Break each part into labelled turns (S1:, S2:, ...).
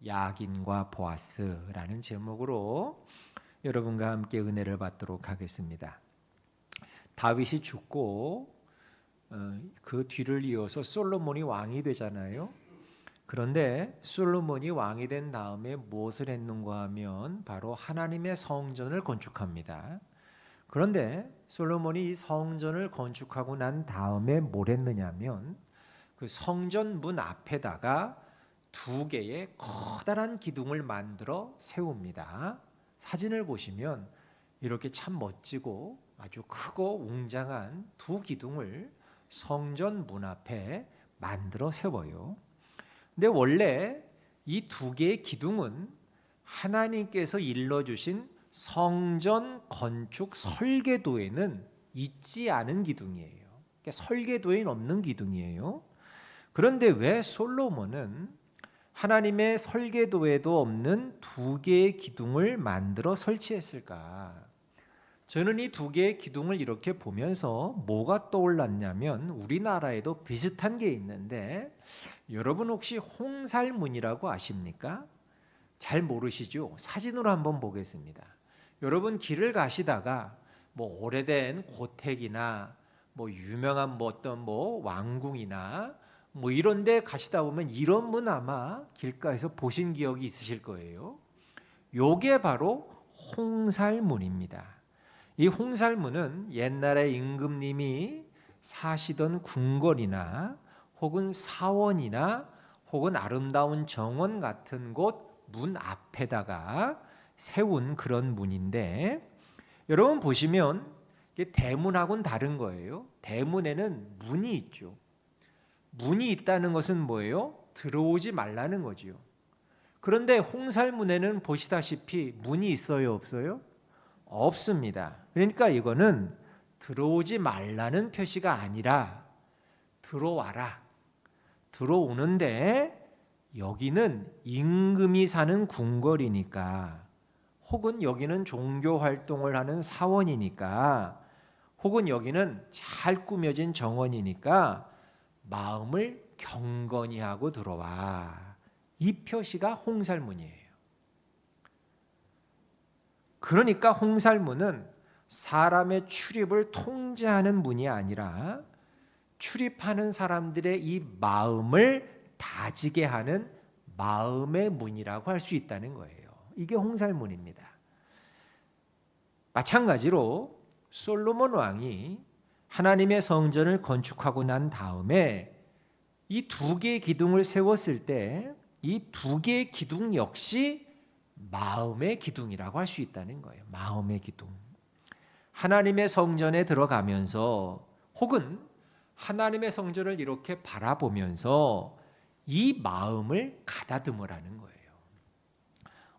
S1: 야긴과 보아스라는 제목으로 여러분과 함께 은혜를 받도록 하겠습니다. 다윗이 죽고 그 뒤를 이어서 솔로몬이 왕이 되잖아요. 그런데 솔로몬이 왕이 된 다음에 무엇을 했는가 하면 바로 하나님의 성전을 건축합니다. 그런데 솔로몬이 이 성전을 건축하고 난 다음에 뭘 했느냐면 그 성전 문 앞에다가 두 개의 커다란 기둥을 만들어 세웁니다. 사진을 보시면 이렇게 참 멋지고 아주 크고 웅장한 두 기둥을 성전 문 앞에 만들어 세워요. 근데 원래 이 두 개의 기둥은 하나님께서 일러주신 성전 건축 설계도에는 있지 않은 기둥이에요. 그러니까 설계도에 없는 기둥이에요. 그런데 왜 솔로몬은 하나님의 설계도에도 없는 두 개의 기둥을 만들어 설치했을까? 저는 이 두 개의 기둥을 이렇게 보면서 뭐가 떠올랐냐면 우리나라에도 비슷한 게 있는데 여러분 혹시 홍살문이라고 아십니까? 잘 모르시죠? 사진으로 한번 보겠습니다. 여러분 길을 가시다가 뭐 오래된 고택이나 뭐 유명한 어떤 왕궁이나 뭐 이런 데 가시다 보면 이런 문 아마 길가에서 보신 기억이 있으실 거예요. 요게 바로 홍살문입니다. 이 홍살문은 옛날에 임금님이 사시던 궁궐이나 혹은 사원이나 혹은 아름다운 정원 같은 곳 문 앞에다가 세운 그런 문인데 여러분 보시면 이게 대문하고는 다른 거예요. 대문에는 문이 있죠. 문이 있다는 것은 뭐예요? 들어오지 말라는 거지요. 그런데 홍살문에는 보시다시피 문이 있어요, 없어요? 없습니다. 그러니까 이거는 들어오지 말라는 표시가 아니라 들어와라. 들어오는데 여기는 임금이 사는 궁궐이니까 혹은 여기는 종교 활동을 하는 사원이니까 혹은 여기는 잘 꾸며진 정원이니까 마음을 경건히 하고 들어와. 이 표시가 홍살문이에요. 그러니까 홍살문은 사람의 출입을 통제하는 문이 아니라 출입하는 사람들의 이 마음을 다지게 하는 마음의 문이라고 할 수 있다는 거예요. 이게 홍살문입니다. 마찬가지로 솔로몬 왕이 하나님의 성전을 건축하고 난 다음에 이 두 개의 기둥을 세웠을 때 이 두 개의 기둥 역시 마음의 기둥이라고 할 수 있다는 거예요. 마음의 기둥. 하나님의 성전에 들어가면서 혹은 하나님의 성전을 이렇게 바라보면서 이 마음을 가다듬으라는 거예요.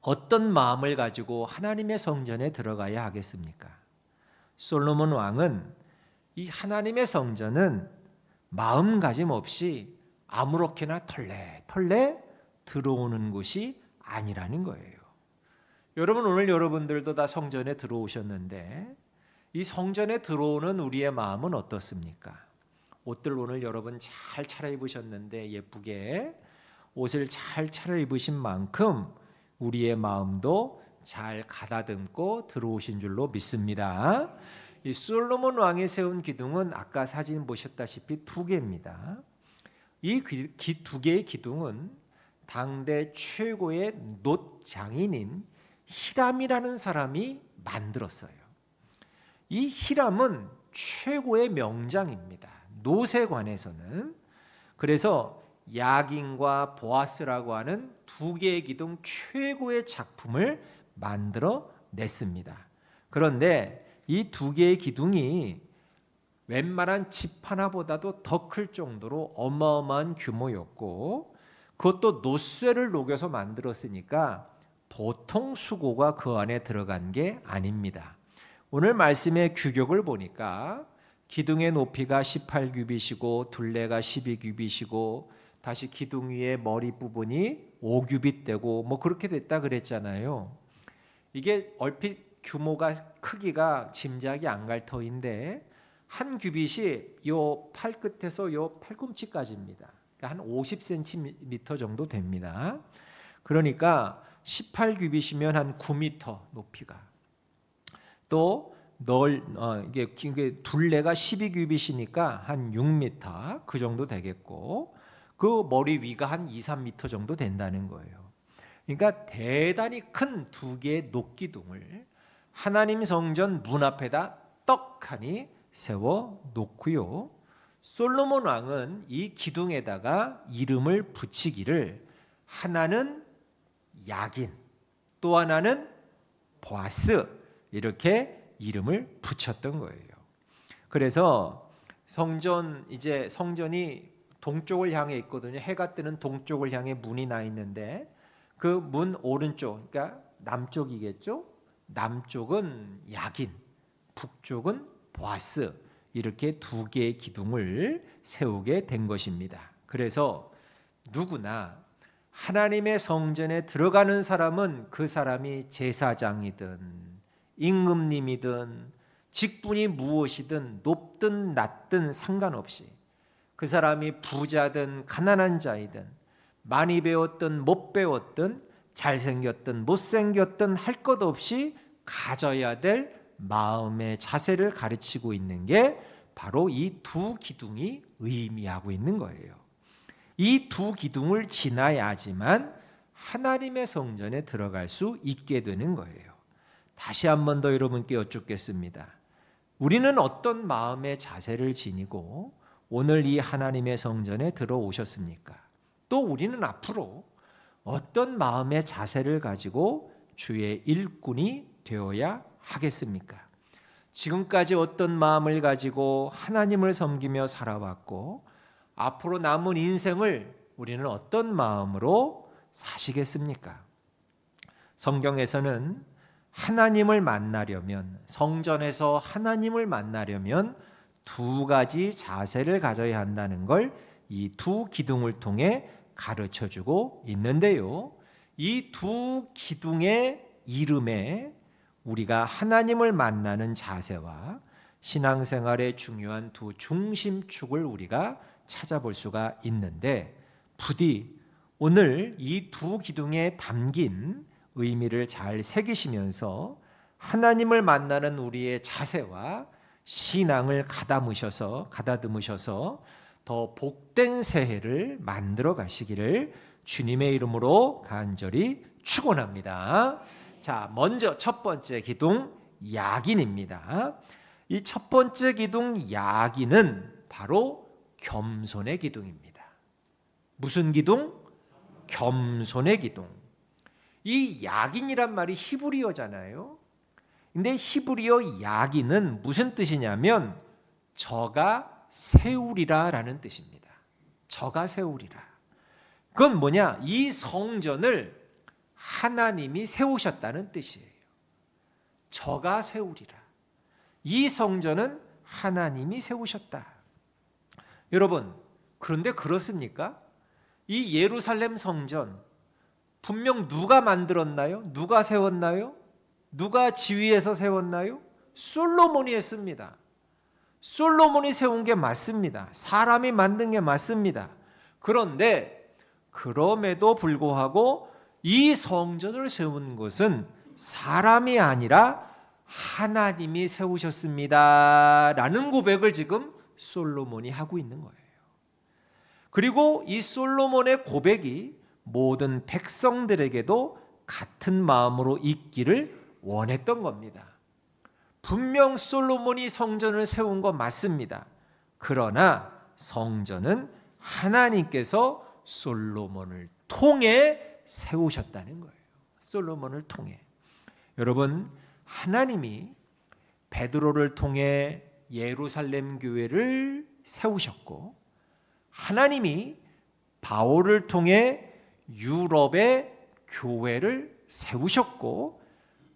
S1: 어떤 마음을 가지고 하나님의 성전에 들어가야 하겠습니까? 솔로몬 왕은 이 하나님의 성전은 마음가짐 없이 아무렇게나 털레 들어오는 곳이 아니라는 거예요. 여러분 오늘 여러분들도 다 성전에 들어오셨는데 이 성전에 들어오는 우리의 마음은 어떻습니까? 옷들 오늘 여러분 잘 차려입으셨는데 예쁘게 옷을 잘 차려입으신 만큼 우리의 마음도 잘 가다듬고 들어오신 줄로 믿습니다. 이 솔로몬 왕이 세운 기둥은 아까 사진 보셨다시피 두 개입니다. 이 두 개의 기둥은 당대 최고의 놋 장인인 히람이라는 사람이 만들었어요. 이 히람은 최고의 명장입니다. 놋에 관해서는. 그래서 야긴과 보아스라고 하는 두 개의 기둥 최고의 작품을 만들어 냈습니다. 그런데 이 두 개의 기둥이 웬만한 집 하나보다도 더 클 정도로 어마어마한 규모였고 그것도 놋쇠를 녹여서 만들었으니까 보통 수고가 그 안에 들어간 게 아닙니다. 오늘 말씀의 규격을 보니까 기둥의 높이가 18규빗이고 둘레가 12규빗이고 다시 기둥 위에 머리 부분이 5규빗 되고 뭐 그렇게 됐다 그랬잖아요. 이게 얼핏 규모가 크기가 짐작이 안 갈 터인데 한 규빗이 요 팔끝에서 요 팔꿈치까지입니다. 그러니까 한 50cm 정도 됩니다. 그러니까 18규빗이면 한 9m 높이가. 또 이게 둘레가 12규빗이니까 한 6m 그 정도 되겠고, 그 머리 위가 한 2, 3m 정도 된다는 거예요. 그러니까 대단히 큰 두 개의 녹기둥을 하나님 성전 문 앞에다 떡하니 세워 놓고요. 솔로몬 왕은 이 기둥에다가 이름을 붙이기를 하나는 야긴, 또 하나는 보아스, 이렇게 이름을 붙였던 거예요. 그래서 성전이 동쪽을 향해 있거든요. 해가 뜨는 동쪽을 향해 문이 나 있는데 그 문 오른쪽, 그러니까 남쪽이겠죠. 남쪽은 야긴, 북쪽은 보아스, 이렇게 두 개의 기둥을 세우게 된 것입니다. 그래서 누구나 하나님의 성전에 들어가는 사람은 그 사람이 제사장이든 임금님이든 직분이 무엇이든 높든 낮든 상관없이, 그 사람이 부자든 가난한 자이든 많이 배웠든 못 배웠든 잘생겼든 못생겼든 할 것 없이 가져야 될 마음의 자세를 가르치고 있는 게 바로 이 두 기둥이 의미하고 있는 거예요. 이 두 기둥을 지나야지만 하나님의 성전에 들어갈 수 있게 되는 거예요. 다시 한 번 더 여러분께 여쭙겠습니다. 우리는 어떤 마음의 자세를 지니고 오늘 이 하나님의 성전에 들어오셨습니까? 또 우리는 앞으로 어떤 마음의 자세를 가지고 주의 일꾼이 되어야 하겠습니까? 지금까지 어떤 마음을 가지고 하나님을 섬기며 살아왔고 앞으로 남은 인생을 우리는 어떤 마음으로 사시겠습니까? 성경에서는 하나님을 만나려면, 성전에서 하나님을 만나려면 두 가지 자세를 가져야 한다는 걸 이 두 기둥을 통해 가르쳐주고 있는데요. 이 두 기둥의 이름에 우리가 하나님을 만나는 자세와 신앙생활의 중요한 두 중심축을 우리가 찾아볼 수가 있는데, 부디 오늘 이 두 기둥에 담긴 의미를 잘 새기시면서 하나님을 만나는 우리의 자세와 신앙을 가다듬으셔서 더 복된 새해를 만들어 가시기를 주님의 이름으로 간절히 축원합니다. 자, 먼저 첫 번째 기둥 야긴입니다. 이 첫 번째 기둥 야긴은 바로 겸손의 기둥입니다. 무슨 기둥? 겸손의 기둥. 이 야긴이란 말이 히브리어잖아요. 근데 히브리어 야긴은 무슨 뜻이냐면 저가 세우리라라는 뜻입니다. 저가 세우리라. 그건 뭐냐? 이 성전을 하나님이 세우셨다는 뜻이에요. 저가 세우리라. 이 성전은 하나님이 세우셨다. 여러분, 그런데 그렇습니까? 이 예루살렘 성전 분명 누가 만들었나요? 누가 세웠나요? 누가 지휘해서 세웠나요? 솔로몬이 했습니다. 솔로몬이 세운 게 맞습니다. 사람이 만든 게 맞습니다. 그런데 그럼에도 불구하고 이 성전을 세운 것은 사람이 아니라 하나님이 세우셨습니다 라는 고백을 지금 솔로몬이 하고 있는 거예요. 그리고 이 솔로몬의 고백이 모든 백성들에게도 같은 마음으로 있기를 원했던 겁니다. 분명 솔로몬이 성전을 세운 거 맞습니다. 그러나 성전은 하나님께서 솔로몬을 통해 세우셨다는 거예요. 솔로몬을 통해. 여러분, 하나님이 베드로를 통해 예루살렘 교회를 세우셨고, 하나님이 바울을 통해 유럽의 교회를 세우셨고,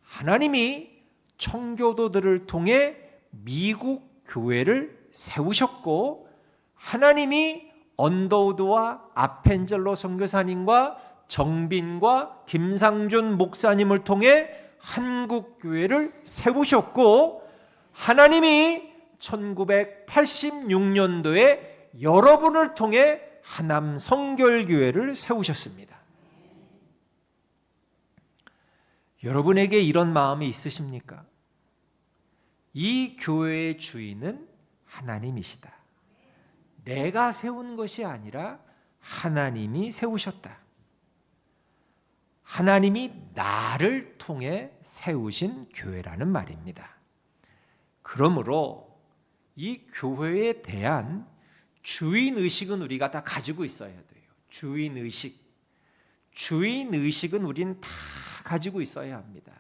S1: 하나님이 청교도들을 통해 미국 교회를 세우셨고, 하나님이 언더우드와 아펜젤로 선교사님과 정빈과 김상준 목사님을 통해 한국 교회를 세우셨고, 하나님이 1986년도에 여러분을 통해 하남 성결교회를 세우셨습니다. 여러분에게 이런 마음이 있으십니까? 이 교회의 주인은 하나님이시다. 내가 세운 것이 아니라 하나님이 세우셨다. 하나님이 나를 통해 세우신 교회라는 말입니다. 그러므로 이 교회에 대한 주인의식은 우리가 다 가지고 있어야 돼요. 주인의식은 우린 다 가지고 있어야 합니다.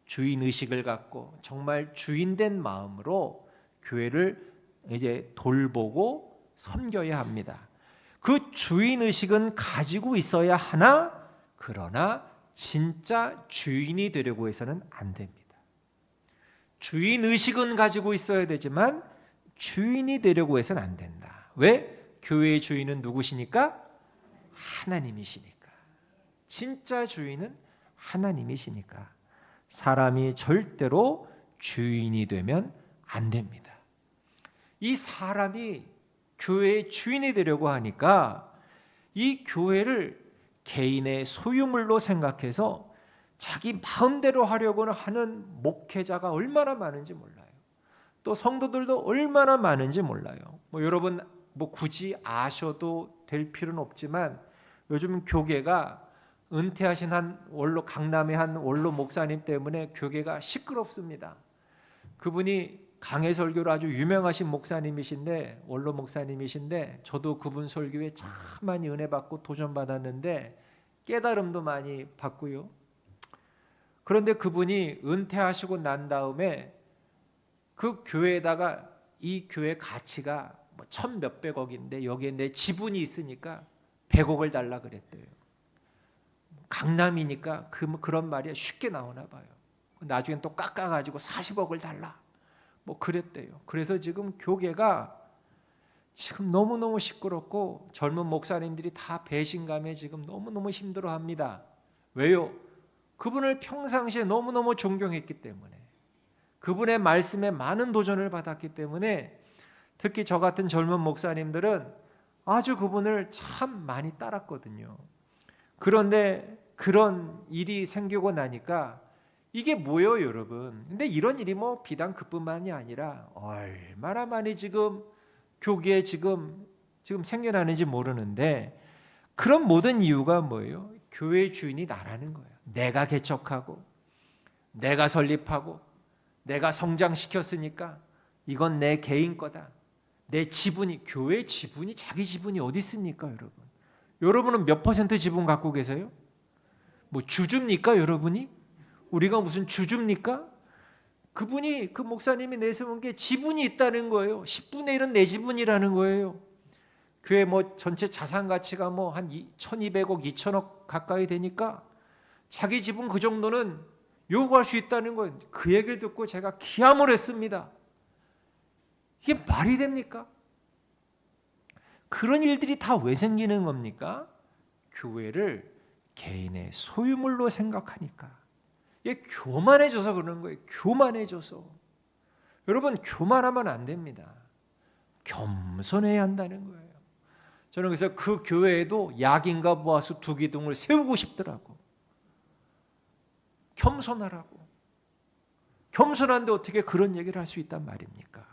S1: 주인의식을 갖고 정말 주인된 마음으로 교회를 이제 돌보고 섬겨야 합니다. 그 주인의식은 가지고 있어야 하나, 그러나 진짜 주인이 되려고 해서는 안 됩니다. 주인의식은 가지고 있어야 되지만 주인이 되려고 해서는 안 된다. 왜? 교회의 주인은 누구시니까? 하나님이시니까. 진짜 주인은 하나님이시니까. 사람이 절대로 주인이 되면 안 됩니다. 이 사람이 교회의 주인이 되려고 하니까 이 교회를 개인의 소유물로 생각해서 자기 마음대로 하려고 하는 목회자가 얼마나 많은지 몰라요. 또 성도들도 얼마나 많은지 몰라요. 여러분 굳이 아셔도 될 필요는 없지만 요즘 교계가 은퇴하신 강남의 한 원로 목사님 때문에 교계가 시끄럽습니다. 그분이 강해 설교로 아주 유명하신 목사님이신데, 원로 목사님이신데, 저도 그분 설교에 참 많이 은혜 받고 도전 받았는데 깨달음도 많이 받고요. 그런데 그분이 은퇴하시고 난 다음에 그 교회에다가 이 교회 가치가 천 몇백억인데 여기에 내 지분이 있으니까 100억을 달라 그랬대요. 강남이니까 그런 말이 쉽게 나오나 봐요. 나중엔 또 깎아가지고 40억을 달라 그랬대요. 그래서 지금 교계가 지금 너무너무 시끄럽고 젊은 목사님들이 다 배신감에 지금 너무너무 힘들어합니다. 왜요? 그분을 평상시에 너무너무 존경했기 때문에, 그분의 말씀에 많은 도전을 받았기 때문에, 특히 저 같은 젊은 목사님들은 아주 그분을 참 많이 따랐거든요. 그런데 그런 일이 생기고 나니까 이게 뭐예요, 여러분? 근데 이런 일이 비단 그뿐만이 아니라 얼마나 많이 지금 교계에 지금 생겨나는지 모르는데, 그런 모든 이유가 뭐예요? 교회의 주인이 나라는 거예요. 내가 개척하고 내가 설립하고 내가 성장시켰으니까 이건 내 개인 거다. 내 지분이, 교회 지분이, 자기 지분이 어디 있습니까, 여러분? 여러분은 몇 퍼센트 지분 갖고 계세요? 주주입니까, 여러분이? 우리가 무슨 주주입니까? 그분이, 그 목사님이 내세운 게 지분이 있다는 거예요. 10분의 1은 내 지분이라는 거예요. 교회 전체 자산 가치가 한 1200억, 2000억 가까이 되니까 자기 지분 그 정도는 요구할 수 있다는 거예요. 그 얘기를 듣고 제가 기함을 했습니다. 이게 말이 됩니까? 그런 일들이 다 왜 생기는 겁니까? 교회를 개인의 소유물로 생각하니까. 이게 교만해져서 그러는 거예요. 교만해져서. 여러분, 교만하면 안 됩니다. 겸손해야 한다는 거예요. 저는 그래서 그 교회에도 약인가 보아서 두 기둥을 세우고 싶더라고. 겸손하라고. 겸손한데 어떻게 그런 얘기를 할 수 있단 말입니까?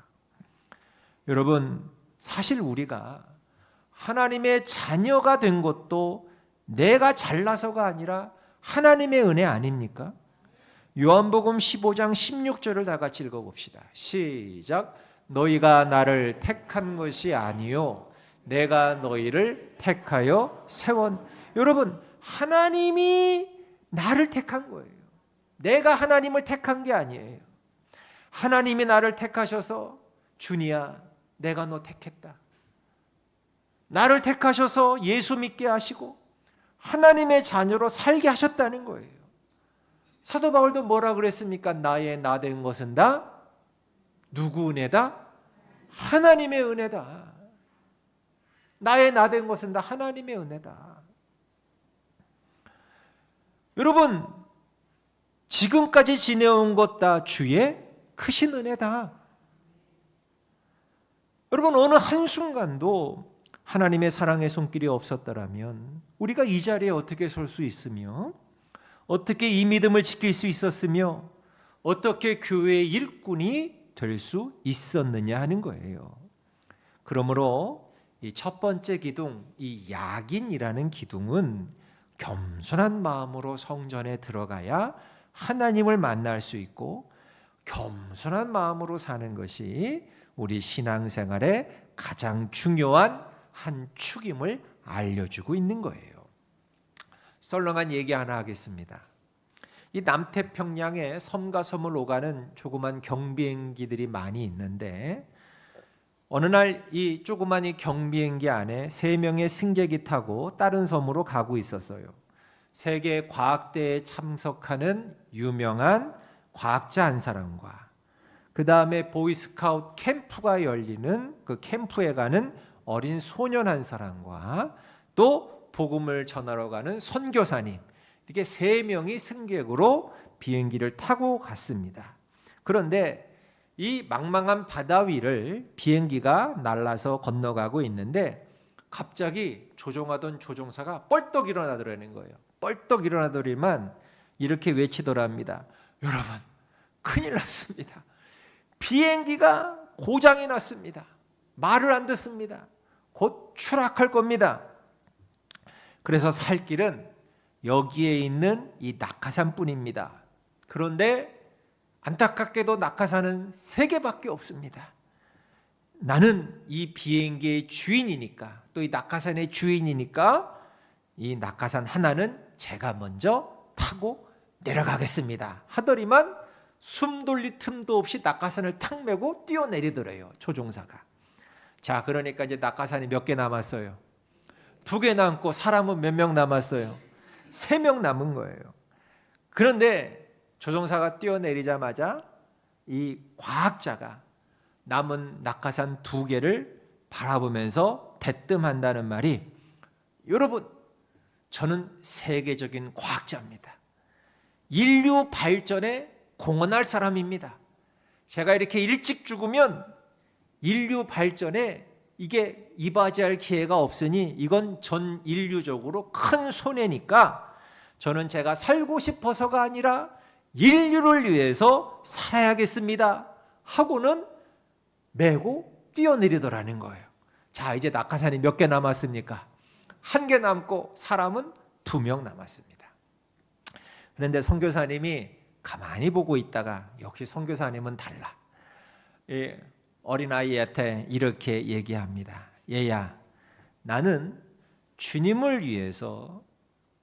S1: 여러분, 사실 우리가 하나님의 자녀가 된 것도 내가 잘나서가 아니라 하나님의 은혜 아닙니까? 요한복음 15장 16절을 다 같이 읽어봅시다. 시작. 너희가 나를 택한 것이 아니요 내가 너희를 택하여 세웠. 여러분, 하나님이 나를 택한 거예요. 내가 하나님을 택한 게 아니에요. 하나님이 나를 택하셔서 준이야, 내가 너 택했다. 나를 택하셔서 예수 믿게 하시고 하나님의 자녀로 살게 하셨다는 거예요. 사도 바울도 뭐라 그랬습니까? 나의 나 된 것은 다 누구 은혜다? 하나님의 은혜다. 나의 나 된 것은 다 하나님의 은혜다. 여러분, 지금까지 지내온 것 다 주의 크신 은혜다. 여러분, 어느 한순간도 하나님의 사랑의 손길이 없었더라면 우리가 이 자리에 어떻게 설 수 있으며 어떻게 이 믿음을 지킬 수 있었으며 어떻게 교회의 일꾼이 될 수 있었느냐 하는 거예요. 그러므로 이 첫 번째 기둥, 이 야긴이라는 기둥은 겸손한 마음으로 성전에 들어가야 하나님을 만날 수 있고, 겸손한 마음으로 사는 것이 우리 신앙생활의 가장 중요한 한 축임을 알려주고 있는 거예요. 썰렁한 얘기 하나 하겠습니다. 이 남태평양에 섬과 섬을 오가는 조그만 경비행기들이 많이 있는데, 어느 날 이 조그만 이 경비행기 안에 3명의 승객이 타고 다른 섬으로 가고 있었어요. 세계 과학대회에 참석하는 유명한 과학자 한 사람과, 그 다음에 보이스카우트 캠프가 열리는 그 캠프에 가는 어린 소년 한 사람과, 또 복음을 전하러 가는 선교사님, 이렇게 3명이 승객으로 비행기를 타고 갔습니다. 그런데 이 망망한 바다 위를 비행기가 날아서 건너가고 있는데, 갑자기 조종하던 조종사가 뻘떡 일어나더라는 거예요. 뻘떡 일어나더니만 이렇게 외치더랍니다. 여러분, 큰일 났습니다. 비행기가 고장이 났습니다. 말을 안 듣습니다. 곧 추락할 겁니다. 그래서 살 길은 여기에 있는 이 낙하산뿐입니다. 그런데 안타깝게도 낙하산은 3개밖에 없습니다. 나는 이 비행기의 주인이니까, 또 이 낙하산의 주인이니까 이 낙하산 하나는 제가 먼저 타고 내려가겠습니다 하더니만 숨 돌릴 틈도 없이 낙하산을 탁 메고 뛰어내리더래요, 조종사가. 자, 그러니까 이제 낙하산이 몇 개 남았어요? 2개 남고 사람은 몇 명 남았어요? 3명 남은 거예요. 그런데 조종사가 뛰어내리자마자 이 과학자가 남은 낙하산 2개를 바라보면서 대뜸한다는 말이, 여러분, 저는 세계적인 과학자입니다. 인류 발전에 공헌할 사람입니다. 제가 이렇게 일찍 죽으면 인류 발전에 이게 이바지할 기회가 없으니 이건 전 인류적으로 큰 손해니까 저는 제가 살고 싶어서가 아니라 인류를 위해서 살아야겠습니다 하고는 메고 뛰어내리더라는 거예요. 자, 이제 낙하산이 몇 개 남았습니까? 1개 남고 사람은 2명 남았습니다. 그런데 선교사님이 가만히 보고 있다가, 역시 선교사님은 달라. 어린아이한테 이렇게 얘기합니다. 얘야, 나는 주님을 위해서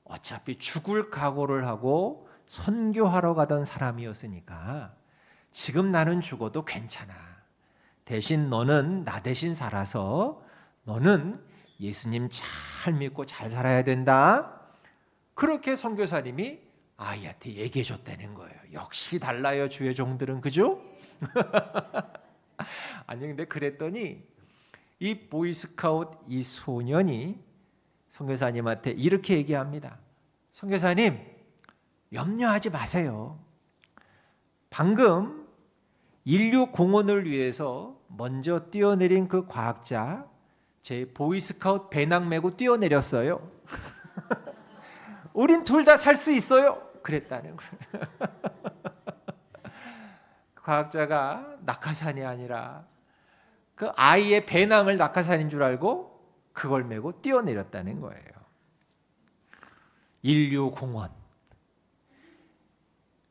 S1: 어차피 죽을 각오를 하고 선교하러 가던 사람이었으니까 지금 나는 죽어도 괜찮아. 대신 너는 나 대신 살아서 너는 예수님 잘 믿고 잘 살아야 된다. 그렇게 선교사님이 아이한테 얘기해 줬다는 거예요. 역시 달라요, 주의 종들은. 그죠? 아니, 근데 그랬더니 이 보이스카우트 이 소년이 선교사님한테 이렇게 얘기합니다. 선교사님, 염려하지 마세요. 방금 인류 공헌을 위해서 먼저 뛰어내린 그 과학자, 제 보이스카우트 배낭 메고 뛰어내렸어요. 우린 둘 다 살 수 있어요. 그랬다는 거예요. 과학자가 낙하산이 아니라 그 아이의 배낭을 낙하산인 줄 알고 그걸 메고 뛰어내렸다는 거예요. 인류 공헌.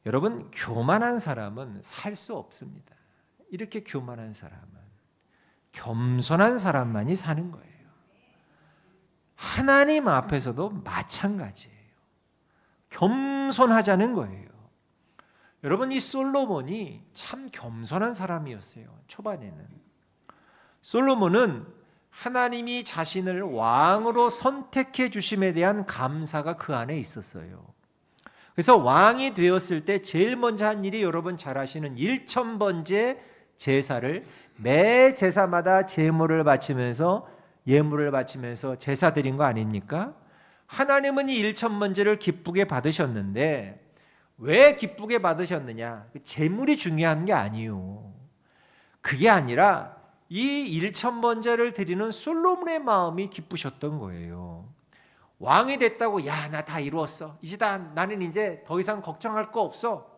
S1: 여러분, 교만한 사람은 살 수 없습니다. 이렇게 교만한 사람은, 겸손한 사람만이 사는 거예요. 하나님 앞에서도 마찬가지예요. 겸손하자는 거예요. 여러분, 이 솔로몬이 참 겸손한 사람이었어요. 초반에는 솔로몬은 하나님이 자신을 왕으로 선택해 주심에 대한 감사가 그 안에 있었어요. 그래서 왕이 되었을 때 제일 먼저 한 일이, 여러분 잘 아시는 1000번째 제사를 매 제사마다 제물을 바치면서, 예물을 바치면서 제사 드린 거 아닙니까? 하나님은 이 1000번제를 기쁘게 받으셨는데, 왜 기쁘게 받으셨느냐? 제물이 중요한 게 아니에요. 그게 아니라 이 1000번제를 드리는 솔로몬의 마음이 기쁘셨던 거예요. 왕이 됐다고 야, 나 다 이루었어. 나는 이제 더 이상 걱정할 거 없어.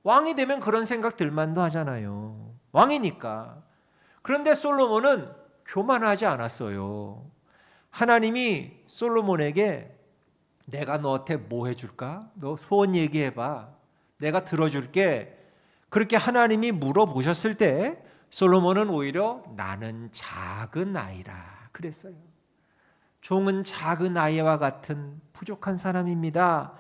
S1: 왕이 되면 그런 생각 들만도 하잖아요. 왕이니까. 그런데 솔로몬은 교만하지 않았어요. 하나님이 솔로몬에게 내가 너한테 뭐 해줄까? 너 소원 얘기해봐. 내가 들어줄게. 그렇게 하나님이 물어보셨을 때 솔로몬은 오히려 나는 작은 아이라 그랬어요. 종은 작은 아이와 같은 부족한 사람입니다.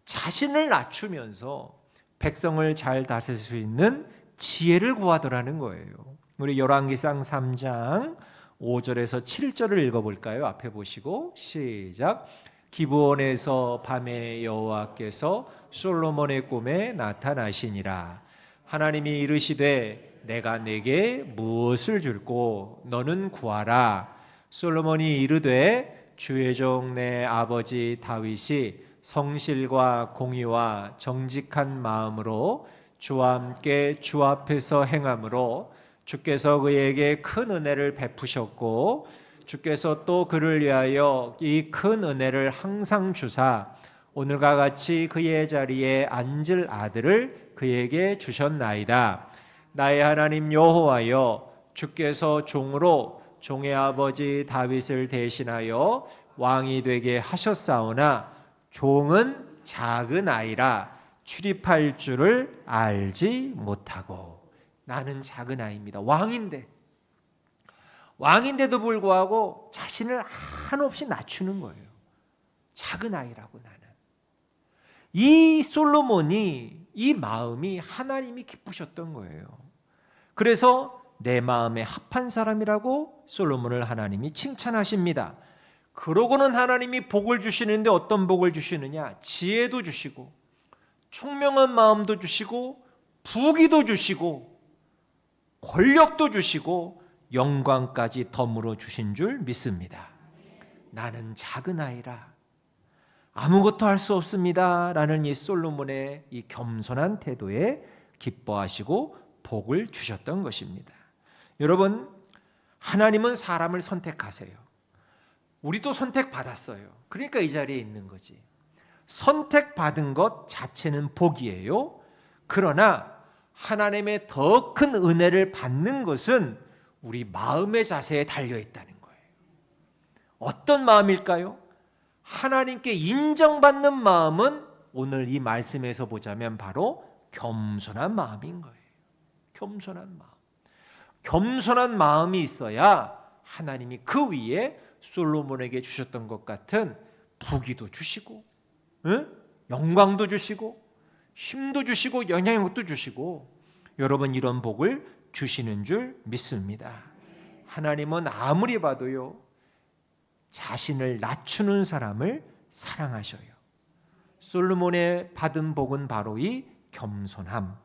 S1: 자신을 낮추면서 백성을 잘 다스릴 수 있는 지혜를 구하더라는 거예요. 우리 열왕기상 3장 5절에서 7절을 읽어볼까요? 앞에 보시고 시작. 기브온에서 밤에 여호와께서 솔로몬의 꿈에 나타나시니라. 하나님이 이르시되 내가 내게 무엇을 줄꼬 너는 구하라. 솔로몬이 이르되 주의 종 내 아버지 다윗이 성실과 공의와 정직한 마음으로 주와 함께 주 앞에서 행함으로 주께서 그에게 큰 은혜를 베푸셨고 주께서 또 그를 위하여 이 큰 은혜를 항상 주사 오늘과 같이 그의 자리에 앉을 아들을 그에게 주셨나이다. 나의 하나님 여호와여 주께서 종으로 종의 아버지 다윗을 대신하여 왕이 되게 하셨사오나 종은 작은 아이라 출입할 줄을 알지 못하고. 나는 작은 아이입니다. 왕인데도 불구하고 자신을 한없이 낮추는 거예요. 작은 아이라고 나는. 이 솔로몬이 이 마음이 하나님이 기쁘셨던 거예요. 그래서 내 마음에 합한 사람이라고 솔로몬을 하나님이 칭찬하십니다. 그러고는 하나님이 복을 주시는데 어떤 복을 주시느냐? 지혜도 주시고 총명한 마음도 주시고 부귀도 주시고 권력도 주시고 영광까지 덤으로 주신 줄 믿습니다. 나는 작은 아이라 아무것도 할 수 없습니다 라는 이 솔로몬의 이 겸손한 태도에 기뻐하시고 복을 주셨던 것입니다. 여러분, 하나님은 사람을 선택하세요. 우리도 선택받았어요. 그러니까 이 자리에 있는 거지. 선택받은 것 자체는 복이에요. 그러나 하나님의 더 큰 은혜를 받는 것은 우리 마음의 자세에 달려 있다는 거예요. 어떤 마음일까요? 하나님께 인정받는 마음은 오늘 이 말씀에서 보자면 바로 겸손한 마음인 거예요. 겸손한 마음. 겸손한 마음이 있어야 하나님이 그 위에 솔로몬에게 주셨던 것 같은 부귀도 주시고 영광도 주시고 힘도 주시고 영향력도 주시고 여러분 이런 복을 주시는 줄 믿습니다. 하나님은 아무리 봐도요 자신을 낮추는 사람을 사랑하셔요. 솔로몬의 받은 복은 바로 이 겸손함.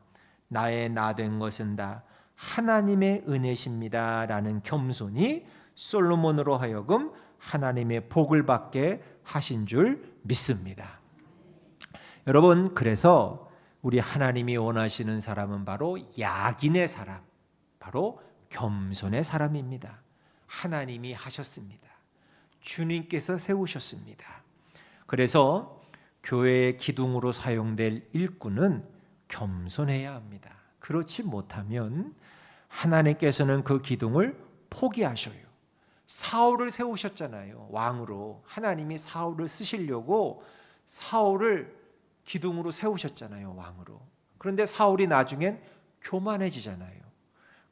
S1: 나의 나 된 것은 다 하나님의 은혜십니다 라는 겸손이 솔로몬으로 하여금 하나님의 복을 받게 하신 줄 믿습니다. 여러분, 그래서 우리 하나님이 원하시는 사람은 바로 약인의 사람, 바로 겸손의 사람입니다. 하나님이 하셨습니다. 주님께서 세우셨습니다. 그래서 교회의 기둥으로 사용될 일꾼은 겸손해야 합니다. 그렇지 못하면 하나님께서는 그 기둥을 포기하셔요. 사울을 세우셨잖아요. 왕으로. 하나님이 사울을 쓰시려고 사울을 기둥으로 세우셨잖아요. 왕으로. 그런데 사울이 나중엔 교만해지잖아요.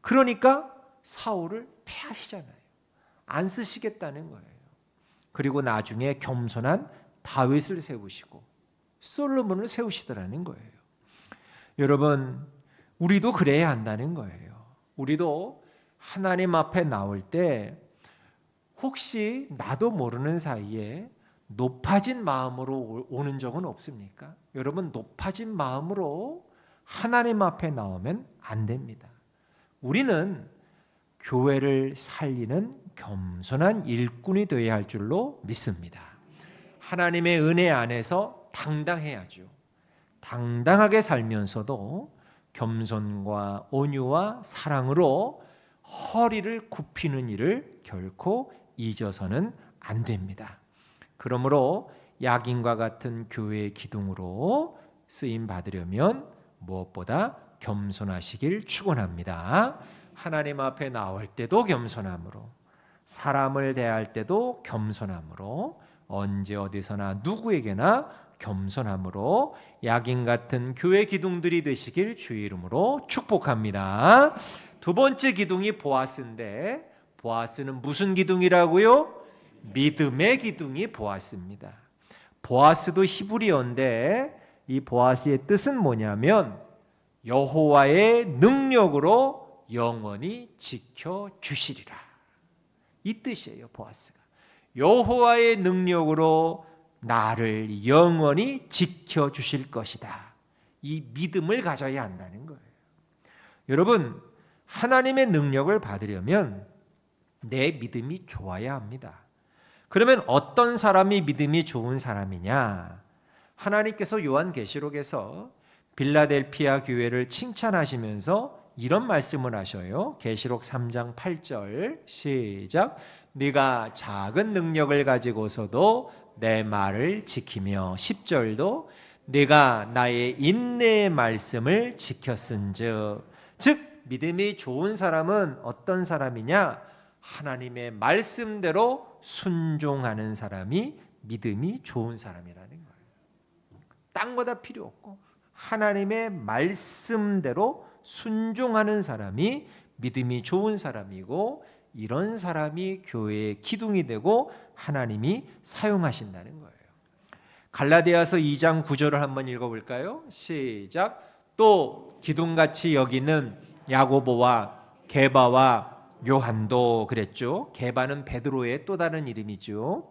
S1: 그러니까 사울을 패하시잖아요. 안 쓰시겠다는 거예요. 그리고 나중에 겸손한 다윗을 세우시고 솔로몬을 세우시더라는 거예요. 여러분, 우리도 그래야 한다는 거예요. 우리도 하나님 앞에 나올 때 혹시 나도 모르는 사이에 높아진 마음으로 오는 적은 없습니까? 여러분, 높아진 마음으로 하나님 앞에 나오면 안 됩니다. 우리는 교회를 살리는 겸손한 일꾼이 되어야 할 줄로 믿습니다. 하나님의 은혜 안에서 당당해야죠. 당당하게 살면서도 겸손과 온유와 사랑으로 허리를 굽히는 일을 결코 잊어서는 안 됩니다. 그러므로 야긴과 같은 교회의 기둥으로 쓰임 받으려면 무엇보다 겸손하시길 축원합니다. 하나님 앞에 나올 때도 겸손함으로, 사람을 대할 때도 겸손함으로, 언제 어디서나 누구에게나 겸손함으로 야긴 같은 교회 기둥들이 되시길 주의 이름으로 축복합니다. 두 번째 기둥이 보아스인데, 보아스는 무슨 기둥이라고요? 믿음의 기둥이 보아스입니다. 보아스도 히브리어인데 이 보아스의 뜻은 뭐냐면 여호와의 능력으로 영원히 지켜주시리라, 이 뜻이에요. 보아스가 여호와의 능력으로 나를 영원히 지켜주실 것이다, 이 믿음을 가져야 한다는 거예요. 여러분, 하나님의 능력을 받으려면 내 믿음이 좋아야 합니다. 그러면 어떤 사람이 믿음이 좋은 사람이냐? 하나님께서 요한계시록에서 빌라델피아 교회를 칭찬하시면서 이런 말씀을 하셔요. 계시록 3장 8절 시작. 네가 작은 능력을 가지고서도 내 말을 지키며, 10절도 네가 나의 인내의 말씀을 지켰은즉. 즉 믿음이 좋은 사람은 어떤 사람이냐? 하나님의 말씀대로 순종하는 사람이 믿음이 좋은 사람이라는 거예요. 딴 거 다 필요 없고 하나님의 말씀대로 순종하는 사람이 믿음이 좋은 사람이고, 이런 사람이 교회의 기둥이 되고 하나님이 사용하신다는 거예요. 갈라디아서 2장 9절을 한번 읽어볼까요? 시작. 또 기둥같이 여기는 야고보와 게바와 요한도, 그랬죠. 게바는 베드로의 또 다른 이름이죠.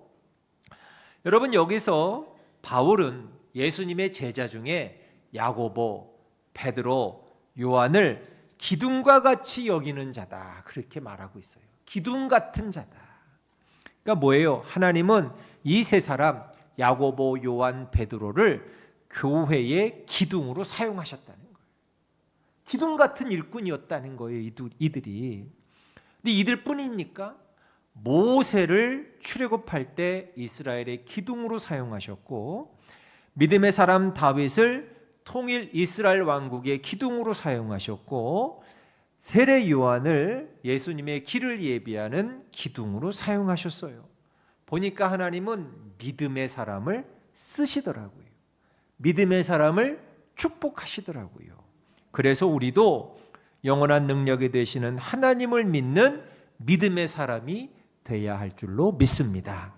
S1: 여러분, 여기서 바울은 예수님의 제자 중에 야고보, 베드로, 요한을 기둥과 같이 여기는 자다, 그렇게 말하고 있어요. 기둥 같은 자다. 그러니까 뭐예요? 하나님은 이 세 사람, 야고보, 요한, 베드로를 교회의 기둥으로 사용하셨다는 거예요. 기둥 같은 일꾼이었다는 거예요, 이들이. 근데 이들뿐입니까? 모세를 출애굽할 때 이스라엘의 기둥으로 사용하셨고, 믿음의 사람 다윗을 통일 이스라엘 왕국의 기둥으로 사용하셨고, 세례 요한을 예수님의 길을 예비하는 기둥으로 사용하셨어요. 보니까 하나님은 믿음의 사람을 쓰시더라고요. 믿음의 사람을 축복하시더라고요. 그래서 우리도 영원한 능력이 되시는 하나님을 믿는 믿음의 사람이 돼야 할 줄로 믿습니다.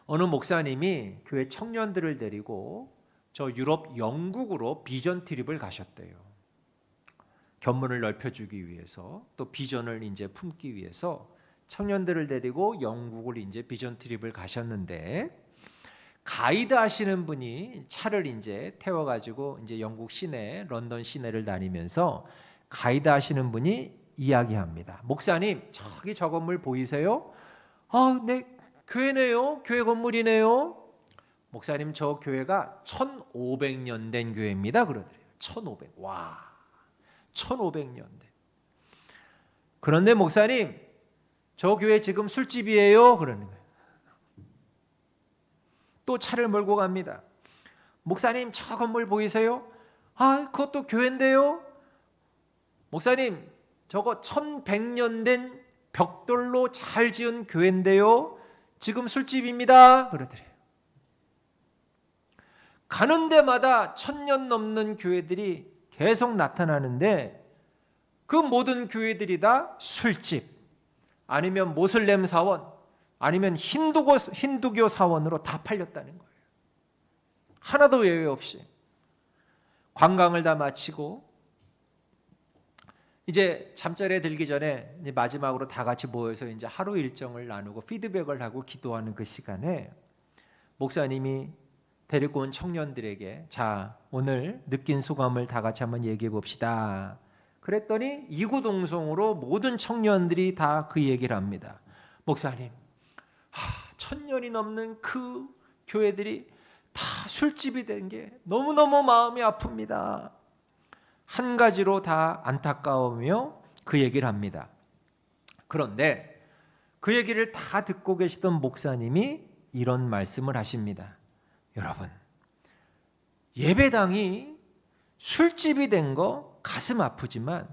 S1: 어느 목사님이 교회 청년들을 데리고 저 유럽 영국으로 비전 트립을 가셨대요. 견문을 넓혀주기 위해서, 또 비전을 이제 품기 위해서 청년들을 데리고 영국을 이제 비전 트립을 가셨는데, 가이드 하시는 분이 차를 이제 태워가지고 이제 영국 시내, 런던 시내를 다니면서 가이드 하시는 분이 이야기합니다. 목사님, 저기 저 건물 보이세요? 네, 교회네요. 교회 건물이네요. 목사님, 저 교회가 1500년 된 교회입니다. 그러더래요. 1500. 와, 1500년 된. 그런데 목사님, 저 교회 지금 술집이에요. 그러는 거예요. 또 차를 몰고 갑니다. 목사님, 저 건물 보이세요? 그것도 교회인데요. 목사님, 저거 1100년 된 벽돌로 잘 지은 교회인데요. 지금 술집입니다. 그러더래요. 가는 데마다 1000년 넘는 교회들이 계속 나타나는데, 그 모든 교회들이 다 술집, 아니면 모슬렘 사원, 아니면 힌두교 사원으로 다 팔렸다는 거예요. 하나도 예외 없이. 관광을 다 마치고 이제 잠자리에 들기 전에 이제 마지막으로 다 같이 모여서 이제 하루 일정을 나누고 피드백을 하고 기도하는 그 시간에 목사님이 데리고 온 청년들에게, 자, 오늘 느낀 소감을 다 같이 한번 얘기해 봅시다. 그랬더니 이구동성으로 모든 청년들이 다 그 얘기를 합니다. 목사님, 1000년이 넘는 그 교회들이 다 술집이 된 게 너무너무 마음이 아픕니다. 한 가지로 다 안타까우며 그 얘기를 합니다. 그런데 그 얘기를 다 듣고 계시던 목사님이 이런 말씀을 하십니다. 여러분, 예배당이 술집이 된 거 가슴 아프지만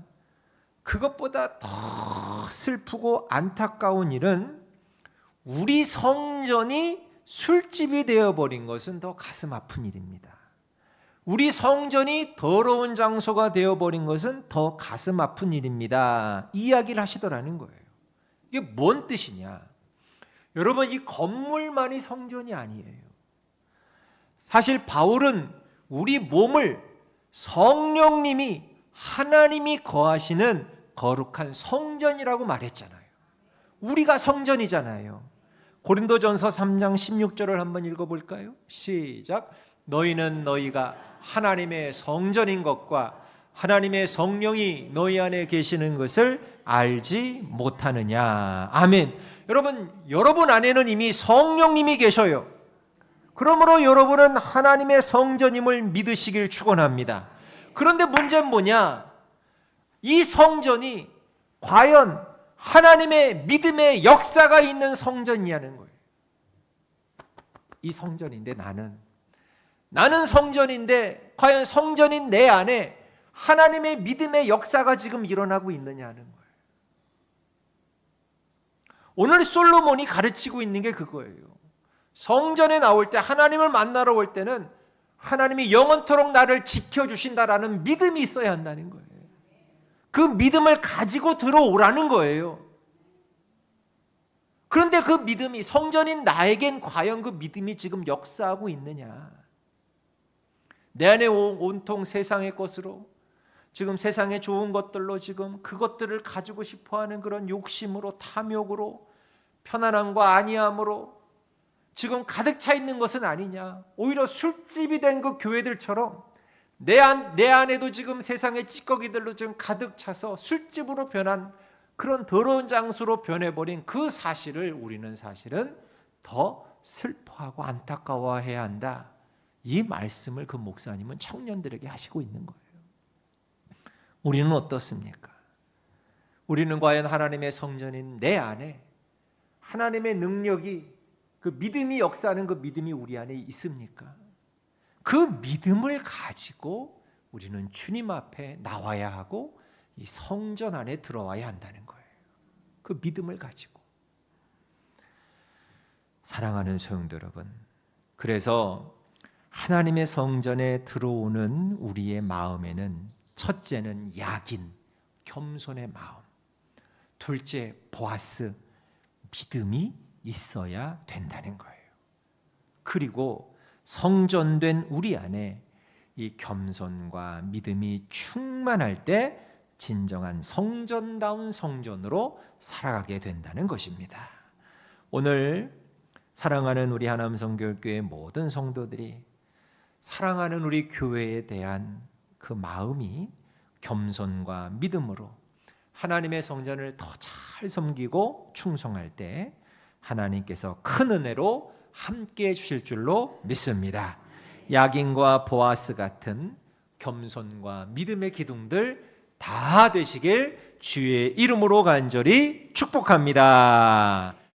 S1: 그것보다 더 슬프고 안타까운 일은 우리 성전이 술집이 되어버린 것은 더 가슴 아픈 일입니다. 우리 성전이 더러운 장소가 되어버린 것은 더 가슴 아픈 일입니다. 이 이야기를 하시더라는 거예요. 이게 뭔 뜻이냐? 여러분, 이 건물만이 성전이 아니에요. 사실 바울은 우리 몸을 성령님이 하나님이 거하시는 거룩한 성전이라고 말했잖아요. 우리가 성전이잖아요. 고린도전서 3장 16절을 한번 읽어볼까요? 시작. 너희는 너희가 하나님의 성전인 것과 하나님의 성령이 너희 안에 계시는 것을 알지 못하느냐. 아멘. 여러분 안에는 이미 성령님이 계셔요. 그러므로 여러분은 하나님의 성전임을 믿으시길 축원합니다. 그런데 문제는 뭐냐? 이 성전이 과연 하나님의 믿음의 역사가 있는 성전이냐는 거예요. 이 성전인데 나는 성전인데 과연 성전인 내 안에 하나님의 믿음의 역사가 지금 일어나고 있느냐는 거예요. 오늘 솔로몬이 가르치고 있는 게 그거예요. 성전에 나올 때, 하나님을 만나러 올 때는 하나님이 영원토록 나를 지켜주신다라는 믿음이 있어야 한다는 거예요. 그 믿음을 가지고 들어오라는 거예요. 그런데 그 믿음이, 성전인 나에겐 과연 그 믿음이 지금 역사하고 있느냐? 내 안에 온통 세상의 것으로, 지금 세상의 좋은 것들로 지금 그것들을 가지고 싶어하는 그런 욕심으로, 탐욕으로, 편안함과 안이함으로 지금 가득 차 있는 것은 아니냐? 오히려 술집이 된 그 교회들처럼 내 안에도 지금 세상의 찌꺼기들로 지금 가득 차서 술집으로 변한 그런 더러운 장소로 변해버린 그 사실을 우리는 사실은 더 슬퍼하고 안타까워해야 한다. 이 말씀을 그 목사님은 청년들에게 하시고 있는 거예요. 우리는 어떻습니까? 우리는 과연 하나님의 성전인 내 안에 하나님의 능력이, 그 믿음이 역사하는 그 믿음이 우리 안에 있습니까? 그 믿음을 가지고 우리는 주님 앞에 나와야 하고 이 성전 안에 들어와야 한다는 거예요. 그 믿음을 가지고. 사랑하는 성도 여러분, 그래서 하나님의 성전에 들어오는 우리의 마음에는 첫째는 야긴, 겸손의 마음, 둘째 보아스, 믿음이 있어야 된다는 거예요. 그리고 성전된 우리 안에 이 겸손과 믿음이 충만할 때 진정한 성전다운 성전으로 살아가게 된다는 것입니다. 오늘 사랑하는 우리 하남성교회의 모든 성도들이 사랑하는 우리 교회에 대한 그 마음이 겸손과 믿음으로 하나님의 성전을 더 잘 섬기고 충성할 때 하나님께서 큰 은혜로 함께해 주실 줄로 믿습니다. 야긴과 보아스 같은 겸손과 믿음의 기둥들 다 되시길 주의 이름으로 간절히 축복합니다.